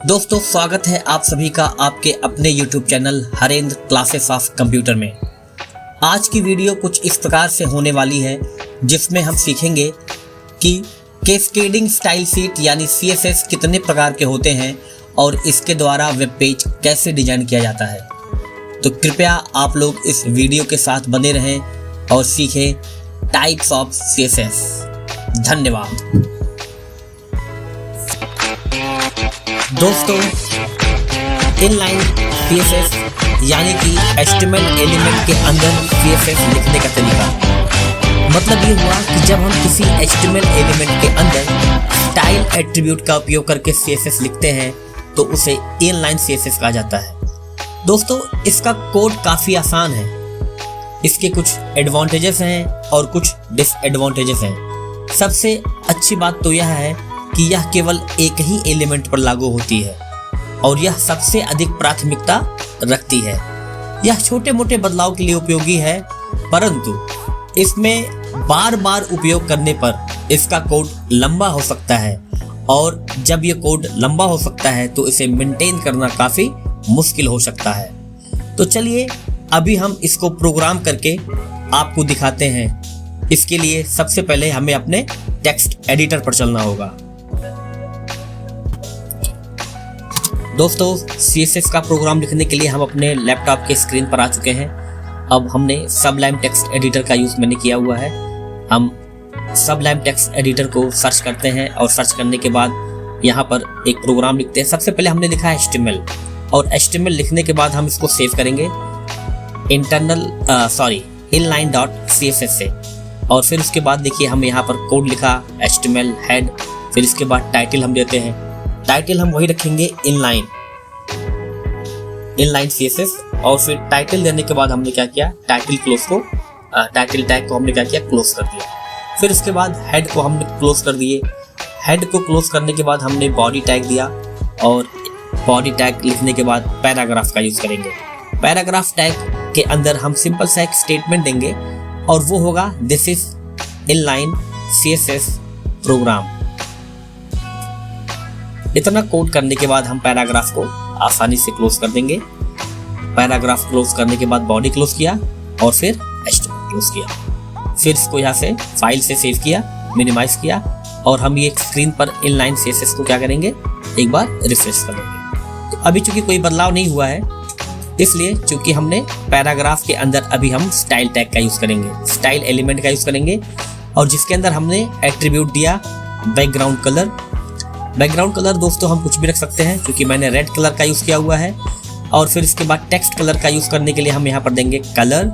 दोस्तों स्वागत है आप सभी का आपके अपने YouTube channel Harendra classes of computer में। आज की वीडियो कुछ इस प्रकार से होने वाली है जिसमें हम सीखेंगे कि कैस्केडिंग स्टाइल शीट यानी CSS कितने प्रकार के होते हैं और इसके द्वारा वेब पेज कैसे डिजाइन किया जाता है। तो कृपया आप लोग इस वीडियो के साथ बने रहें और सीखें टाइप्स ऑफ CSS। धन्यवाद। दोस्तों, इनलाइन CSS यानी कि HTML एलिमेंट के अंदर CSS लिखने का तरीका, मतलब ये हुआ कि जब हम किसी HTML एलिमेंट के अंदर स्टाइल एट्रीब्यूट का उपयोग करके CSS लिखते हैं तो उसे इनलाइन CSS कहा जाता है। दोस्तों, इसका कोड काफ़ी आसान है। इसके कुछ एडवांटेजेस हैं और कुछ डिसएडवांटेजेस हैं। सबसे अच्छी बात तो यह है कि यह केवल एक ही एलिमेंट पर लागू होती है और यह सबसे अधिक प्राथमिकता रखती है। यह छोटे मोटे बदलाव के लिए उपयोगी है, परंतु इसमें बार बार उपयोग करने पर इसका कोड लंबा हो सकता है और जब यह कोड लंबा हो सकता है तो इसे मेंटेन करना काफ़ी मुश्किल हो सकता है। तो चलिए अभी हम इसको प्रोग्राम करके आपको दिखाते हैं। इसके लिए सबसे पहले हमें अपने टेक्स्ट एडिटर पर चलना होगा। दोस्तों, CSS का प्रोग्राम लिखने के लिए हम अपने लैपटॉप के स्क्रीन पर आ चुके हैं। अब हमने सबलाइम टेक्स्ट एडिटर का यूज़ मैंने किया हुआ है। हम सबलाइम टेक्स्ट एडिटर को सर्च करते हैं और सर्च करने के बाद यहाँ पर एक प्रोग्राम लिखते हैं। सबसे पहले हमने लिखा है HTML और HTML लिखने के बाद हम इसको सेव करेंगे inline.css से। और फिर उसके बाद देखिए हम यहाँ पर कोड लिखा HTML हेड, फिर इसके बाद टाइटल हम देते हैं। टाइटल हम वही रखेंगे इनलाइन CSS। और फिर टाइटल देने के बाद हमने क्या किया, टाइटल टैग को हमने क्या किया, क्लोज कर दिया। फिर उसके बाद हेड को हमने क्लोज कर दिए। हेड को क्लोज करने के बाद हमने बॉडी टैग दिया और बॉडी टैग लिखने के बाद पैराग्राफ का यूज करेंगे। पैराग्राफ टैग के अंदर हम सिंपल सा एक स्टेटमेंट देंगे और वो होगा this is inline CSS program. इतना कोड करने के बाद हम पैराग्राफ को आसानी से क्लोज कर देंगे। पैराग्राफ क्लोज करने के बाद बॉडी क्लोज किया और फिर HTML क्लोज किया। फिर इसको यहाँ से फाइल से सेव किया, मिनिमाइज किया और हम ये स्क्रीन पर इनलाइन CSS को क्या करेंगे, एक बार रिफ्रेश कर देंगे। तो अभी चूंकि कोई बदलाव नहीं हुआ है, इसलिए चूंकि हमने पैराग्राफ के अंदर अभी हम स्टाइल टैग का यूज करेंगे, स्टाइल एलिमेंट का यूज करेंगे और जिसके अंदर हमने एट्रीब्यूट दिया बैकग्राउंड कलर। बैकग्राउंड कलर दोस्तों हम कुछ भी रख सकते हैं, क्योंकि मैंने रेड कलर का यूज़ किया हुआ है। और फिर इसके बाद टेक्स्ट कलर का यूज़ करने के लिए हम यहाँ पर देंगे कलर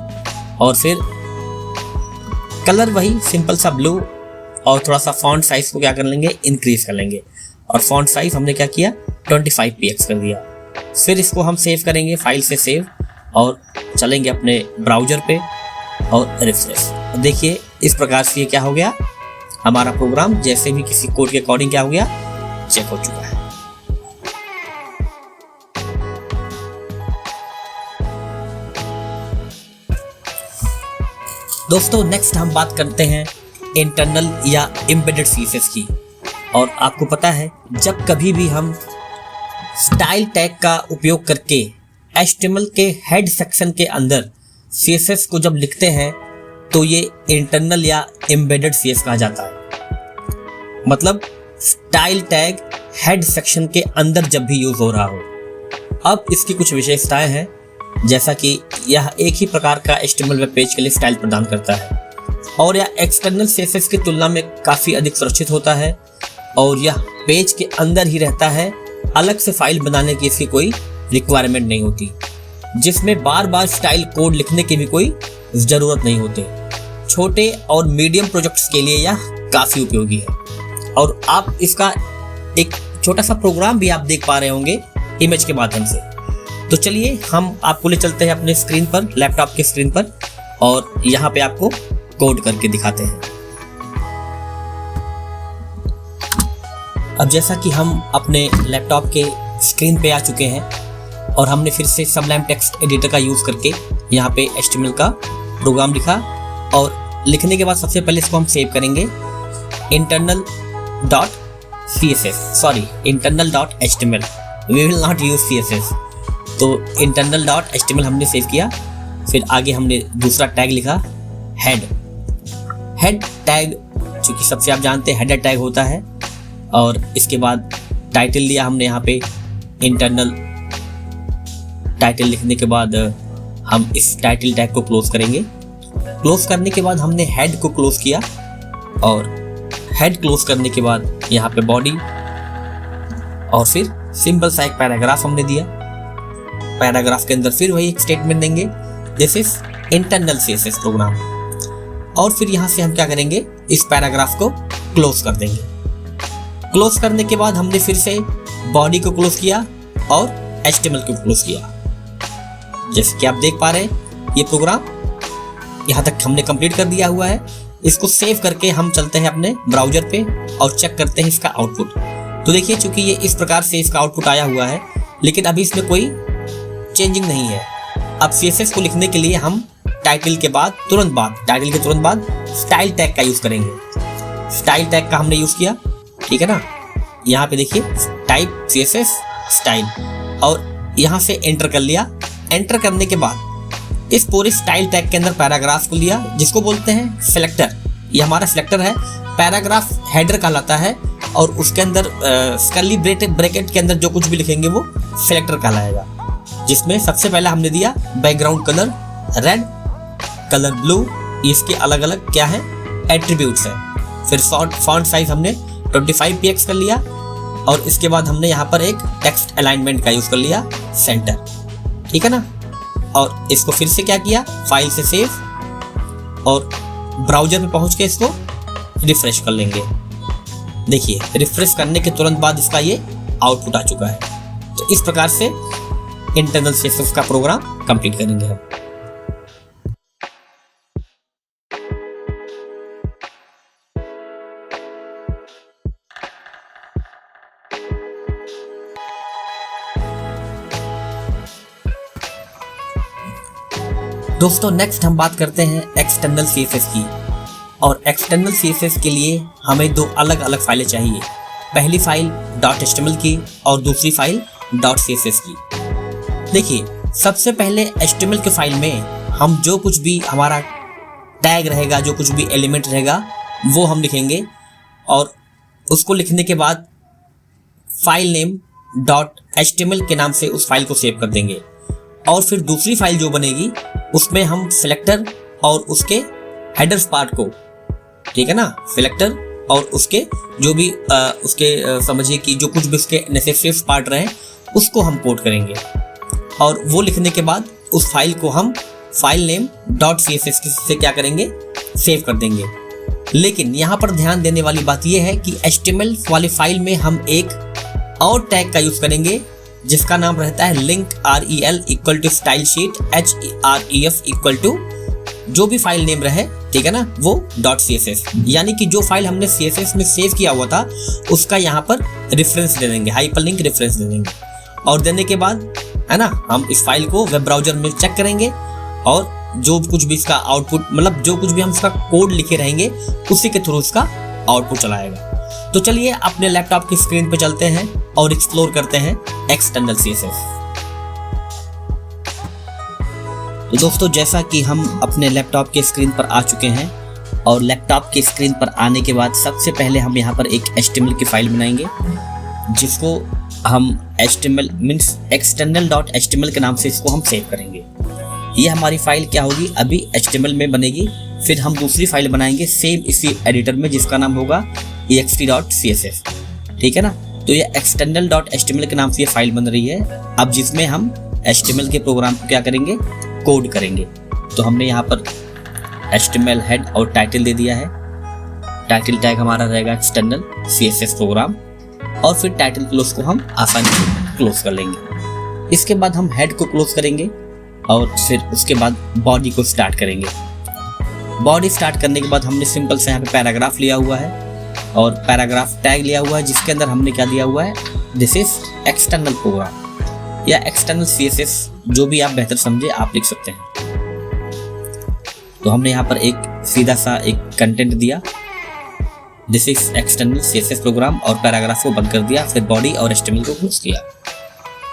और फिर कलर वही सिंपल सा ब्लू और थोड़ा सा फॉन्ट साइज को क्या कर लेंगे, इंक्रीज कर लेंगे। और फॉन्ट साइज हमने क्या किया, 25 px कर दिया। फिर इसको हम सेव करेंगे, फाइल से सेव और चलेंगे अपने ब्राउजर पे और रिफ्रेश। देखिए इस प्रकार से ये क्या हो गया, हमारा प्रोग्राम जैसे भी किसी कोड के अकॉर्डिंग क्या हो गया, चेक हो चुका है। दोस्तों, नेक्स्ट हम बात करते हैं इंटरनल या एम्बेडेड CSS की। और आपको पता है जब कभी भी हम स्टाइल टैग का उपयोग करके HTML के हेड सेक्शन के अंदर CSS को जब लिखते हैं तो ये इंटरनल या एम्बेडेड CSS कहा जाता है। मतलब स्टाइल टैग हेड सेक्शन के अंदर जब भी यूज हो रहा हो। अब इसकी कुछ विशेषताएं हैं, जैसा कि यह एक ही प्रकार का HTML वेब पेज के लिए स्टाइल प्रदान करता है और यह एक्सटर्नल CSS की तुलना में काफ़ी अधिक सुरक्षित होता है और यह पेज के अंदर ही रहता है। अलग से फाइल बनाने की इसकी कोई रिक्वायरमेंट नहीं होती, जिसमें बार बार स्टाइल कोड लिखने की भी कोई ज़रूरत नहीं होती। छोटे और मीडियम प्रोजेक्ट्स के लिए यह काफ़ी उपयोगी है और आप इसका एक छोटा सा प्रोग्राम भी आप देख पा रहे होंगे इमेज के माध्यम से। तो चलिए हम आपको ले चलते हैं अपने स्क्रीन पर, लैपटॉप के स्क्रीन पर, और यहाँ पे आपको कोड करके दिखाते हैं। अब जैसा कि हम अपने लैपटॉप के स्क्रीन पे आ चुके हैं और हमने फिर से सबलाइम टेक्स्ट एडिटर का यूज़ करके यहाँ पे HTML का प्रोग्राम लिखा और लिखने के बाद सबसे पहले इसको हम सेव करेंगे internal.html we will not use CSS। तो इंटरनल डॉट HTML हमने सेव किया। फिर आगे हमने दूसरा टैग लिखा हेड टैग, चूँकि सबसे आप जानते हैं हेडर टैग होता है। और इसके बाद टाइटल लिया हमने यहाँ पे इंटरनल। टाइटल लिखने के बाद हम इस टाइटल टैग को क्लोज करेंगे। क्लोज करने के बाद हमने हेड को क्लोज किया और हेड क्लोज करने के बाद यहाँ पे बॉडी और फिर सिंपल सा एक पैराग्राफ हमने दिया। पैराग्राफ के अंदर फिर वही एक स्टेटमेंट देंगे, this is internal CSS program. और फिर यहाँ से हम क्या करेंगे, इस पैराग्राफ को क्लोज कर देंगे। क्लोज करने के बाद हमने फिर से बॉडी को क्लोज किया और HTML को क्लोज किया। जैसे कि आप देख पा रहे हैं ये प्रोग्राम यहाँ तक हमने कंप्लीट कर दिया हुआ है। इसको सेव करके हम चलते हैं अपने ब्राउजर पे और चेक करते हैं इसका आउटपुट। तो देखिए चूंकि ये इस प्रकार से इसका आउटपुट आया हुआ है, लेकिन अभी इसमें कोई चेंजिंग नहीं है। अब CSS को लिखने के लिए हम टाइटल के तुरंत बाद स्टाइल टैग का यूज करेंगे। स्टाइल टैग का हमने यूज किया, ठीक है ना। यहाँ पे देखिए टाइप CSS स्टाइल और यहाँ से एंटर कर लिया। एंटर करने के बाद इस पूरे स्टाइल टैग के अंदर पैराग्राफ को लिया, जिसको बोलते हैं सिलेक्टर। ये हमारा सिलेक्टर है। पैराग्राफ हेडर कहलाता है और उसके अंदर कर्ली ब्रैकेट के अंदर जो कुछ भी लिखेंगे वो सिलेक्टर कहलाएगा। जिसमें सबसे पहले हमने दिया background colour red, colour blue, इसके अलग अलग क्या है एट्रीब्यूट्स है। फिर फॉन्ट साइज हमने 25 px कर लिया और इसके बाद हमने यहाँ पर एक टेक्स्ट अलाइनमेंट का यूज कर लिया सेंटर, ठीक है ना। और इसको फिर से क्या किया, फाइल से सेव और ब्राउजर में पहुंच के इसको रिफ्रेश कर लेंगे। देखिए रिफ्रेश करने के तुरंत बाद इसका ये आउटपुट आ चुका है। तो इस प्रकार से इंटरनल CSS का प्रोग्राम कंप्लीट करेंगे हम। दोस्तों नेक्स्ट हम बात करते हैं एक्सटर्नल CSS की। और एक्सटर्नल CSS के लिए हमें दो अलग अलग फाइलें चाहिए। पहली फाइल .html की और दूसरी फाइल .css की। देखिए सबसे पहले HTML के फाइल में हम जो कुछ भी हमारा टैग रहेगा, जो कुछ भी एलिमेंट रहेगा वो हम लिखेंगे और उसको लिखने के बाद फाइल नेम .html के नाम से उस फाइल को सेव कर देंगे। और फिर दूसरी फाइल जो बनेगी उसमें हम सिलेक्टर और उसके हेडर्स पार्ट को, ठीक है ना, सिलेक्टर और उसके जो भी समझिए कि जो कुछ भी उसके नेसेसरी पार्ट रहे उसको हम कोड करेंगे। और वो लिखने के बाद उस फाइल को हम फाइल नेम .css से क्या करेंगे, सेव कर देंगे। लेकिन यहाँ पर ध्यान देने वाली बात यह है कि HTML वाली फाइल में हम एक और टैग का यूज करेंगे जिसका नाम रहता है link rel equal to style sheet href equal to जो भी फाइल नेम रहे, ठीक है ना, वो .css। यानी कि जो फाइल हमने CSS में सेव किया हुआ था उसका यहाँ पर रेफरेंस दे देंगे, हाइपरलिंक रेफरेंस दे देंगे। और देने के बाद है ना हम इस फाइल को वेब ब्राउजर में चेक करेंगे और जो कुछ भी इसका आउटपुट, मतलब जो कुछ भी हम इसका कोड लिखे रहेंगे उसी के थ्रू इसका आउटपुट चलाएगा। तो चलिए अपने लैपटॉप की स्क्रीन पे चलते हैं और एक्सप्लोर करते हैं एक्सटर्नल CSS। तो दोस्तों जैसा कि हम अपने लैपटॉप के स्क्रीन पर आ चुके हैं और लैपटॉप के स्क्रीन पर आने के बाद सबसे पहले हम यहाँ पर एक HTML की फाइल बनाएंगे जिसको हम HTML मीन्स external.html के नाम से इसको हम सेव करेंगे। ये हमारी फाइल क्या होगी, अभी HTML में बनेगी। फिर हम दूसरी फाइल बनाएंगे सेम इसी एडिटर में जिसका नाम होगा ext.css, ठीक है ना। तो ये external.html के नाम से ये फाइल बन रही है अब, जिसमें हम HTML के प्रोग्राम को क्या करेंगे, कोड करेंगे। तो हमने यहाँ पर HTML हेड और टाइटल दे दिया है। टाइटल टैग हमारा रहेगा एक्सटर्नल CSS प्रोग्राम और फिर टाइटल क्लोज को हम आसानी से क्लोज कर लेंगे। इसके बाद हम हेड को क्लोज करेंगे और फिर उसके बाद बॉडी को स्टार्ट करेंगे। बॉडी स्टार्ट करने के बाद हमने सिंपल से यहाँ पे पैराग्राफ लिया हुआ है और पैराग्राफ टैग लिया हुआ है जिसके अंदर हमने क्या दिया हुआ है, दिस इज एक्सटर्नल प्रोग्राम या एक्सटर्नल CSS, जो भी आप बेहतर समझे आप लिख सकते हैं। तो हमने यहाँ पर एक सीधा सा एक कंटेंट दिया, this is external CSS program, और पैराग्राफ को बंद कर दिया। फिर बॉडी और HTML को क्लोज किया।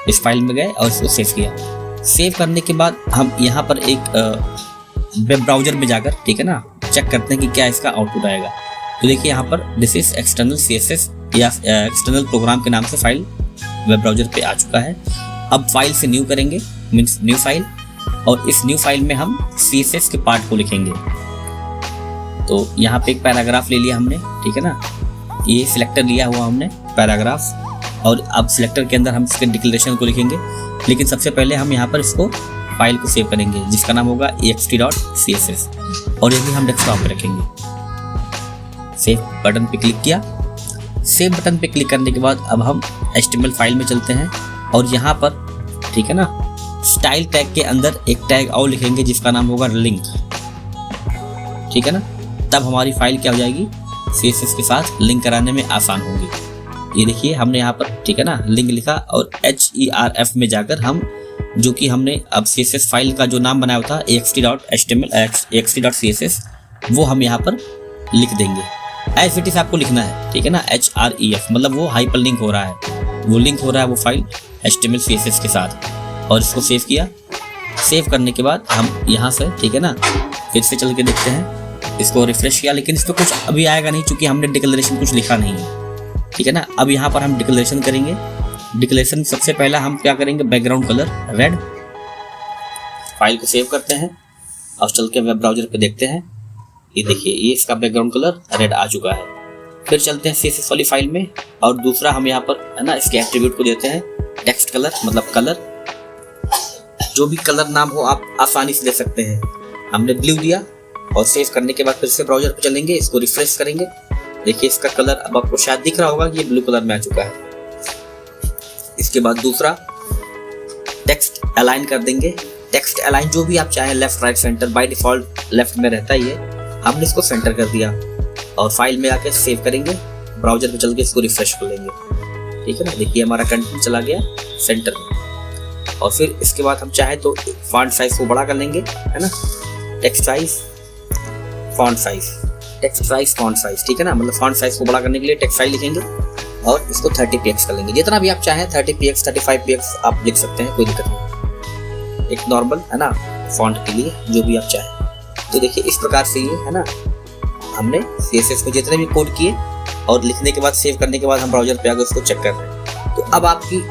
इस फाइल में गए और इसको सेव किया। सेव करने के बाद हम यहाँ पर एक वेब ब्राउज़र में जाकर, ठीक है ना, चेक करते हैं कि क्या इसका आउटपुट आएगा। तो देखिए यहाँ पर दिस इज एक्सटर्नल CSS या एक्सटर्नल प्रोग्राम के नाम से फाइल वेब ब्राउज़र पे आ चुका है। अब फाइल से न्यू करेंगे, मीन्स न्यू फाइल, और इस न्यू फाइल में हम CSS के पार्ट को लिखेंगे। तो यहाँ पे एक पैराग्राफ ले लिया हमने, ठीक है ना, ये सिलेक्टर लिया हुआ हमने पैराग्राफ, और अब सिलेक्टर के अंदर हम इसके डिक्लेरेशन को लिखेंगे। लेकिन सबसे पहले हम यहाँ पर इसको फाइल को सेव करेंगे जिसका नाम होगा ext.css, और ये भी हम डेस्कटॉप पे रखेंगे। सेव बटन पे क्लिक किया। सेव बटन पे क्लिक करने के बाद अब हम HTML फाइल में चलते हैं और यहाँ पर, ठीक है ना, स्टाइल टैग के अंदर एक टैग और लिखेंगे जिसका नाम होगा लिंक, ठीक है ना। तब हमारी फाइल क्या हो जाएगी, CSS के साथ लिंक कराने में आसान होगी। ये देखिए हमने यहाँ पर, ठीक है ना, लिंक लिखा और href में जाकर हम जो कि हमने अब CSS फाइल का जो नाम बनाया था ext.html वो हम यहाँ पर लिख देंगे। एज इट इज आपको लिखना है, ठीक है ना, href मतलब वो हाइपर लिंक हो रहा है, वो लिंक हो रहा है वो फाइल HTML CSS के साथ। और इसको सेव किया। सेव करने के बाद हम यहाँ से, ठीक है ना, फिर से चल के देखते हैं, इसको रिफ्रेश किया, लेकिन इस पर कुछ अभी आएगा नहीं क्योंकि हमने डिक्लेरेशन कुछ लिखा नहीं है, ठीक है ना। अब यहाँ पर हम डिक्लेरेशन करेंगे। डिक्लेरेशन सबसे पहला हम क्या करेंगे, बैकग्राउंड कलर रेड। फाइल को सेव करते हैं और चल के वेब ब्राउज़र पे देखते हैं। ये देखिए ये इसका बैकग्राउंड कलर रेड आ चुका है। फिर चलते हैं CSS वाली फाइल में और दूसरा हम यहाँ पर, है ना, इसके एट्रीब्यूट को देते हैं टेक्स्ट कलर, मतलब कलर, जो भी कलर नाम हो आप आसानी से दे सकते हैं। हमने ब्लू दिया और सेव करने के बाद फिर से ब्राउज़र पे चलेंगे, इसको रिफ्रेश करेंगे। देखिए इसका कलर अब आपको शायद दिख रहा होगा कि ये ब्लू कलर में आ चुका है। इसके बाद दूसरा टेक्स्ट अलाइन कर देंगे। टेक्स्ट अलाइन जो भी आप चाहें, left right centre, by default left में रहता ही है, हमने इसको सेंटर कर दिया और फाइल में आके सेव करेंगे। ब्राउज़र पे चल के इसको रिफ्रेश कर लेंगे, ठीक है ना। देखिए हमारा कंटेंट चला गया सेंटर में। और फिर इसके बाद हम चाहे तो फॉन्ट साइज को बड़ा कर लेंगे, है ना, text size, font size, text size, font size, ठीक है ना। मतलब फॉन्ट साइज को बड़ा करने के लिए टेक्स्ट साइज लिखेंगे और इसको 30px कर लेंगे। जितना भी आप चाहें 30px 35px आप लिख सकते हैं, कोई दिक्कत नहीं, एक नॉर्मल, है ना, फॉन्ट के लिए जो भी आप चाहें। तो देखिए इस प्रकार से ये, है ना, हमने CSS को जितने भी कोड किए और लिखने के बाद सेव करने के बाद हम ब्राउज़र पे आकर उसको चेक कर रहे हैं। तो अब आपकी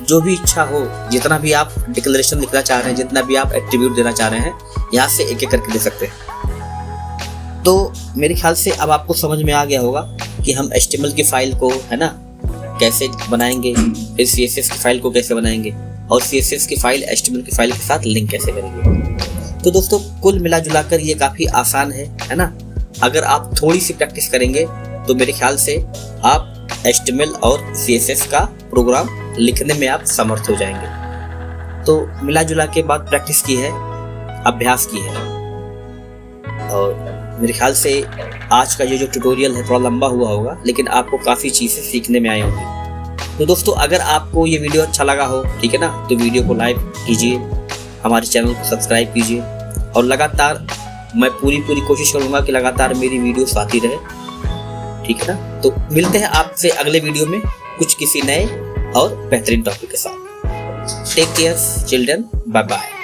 जो भी इच्छा हो, जितना भी आप डिक्लेरेशन लिखना चाह रहे हैं, जितना भी आप एट्रीब्यूट देना चाह रहे हैं, यहाँ से एक एक करके दे सकते हैं। तो मेरे ख्याल से अब आपको समझ में आ गया होगा कि हम HTML की फाइल को, है ना, कैसे बनाएंगे, फिर CSS की फाइल को कैसे बनाएंगे और CSS की फाइल HTML की फाइल के साथ लिंक कैसे करेंगे। तो दोस्तों कुल मिला जुला कर ये काफ़ी आसान है ना। अगर आप थोड़ी सी प्रैक्टिस करेंगे तो मेरे ख्याल से आप HTML और CSS का प्रोग्राम लिखने में आप समर्थ हो जाएंगे। तो मिला जुला के बाद प्रैक्टिस की है, अभ्यास की है, और मेरे ख्याल से आज का ये जो ट्यूटोरियल है थोड़ा लंबा हुआ होगा, लेकिन आपको काफ़ी चीज़ें सीखने में आई होंगी। तो दोस्तों अगर आपको ये वीडियो अच्छा लगा हो, ठीक है ना, तो वीडियो को लाइक कीजिए, हमारे चैनल को सब्सक्राइब कीजिए और लगातार मैं पूरी कोशिश करूँगा कि लगातार मेरी वीडियोस आती रहे, ठीक है ना। तो मिलते हैं आपसे अगले वीडियो में कुछ किसी नए और बेहतरीन टॉपिक के साथ। Take care children, bye bye.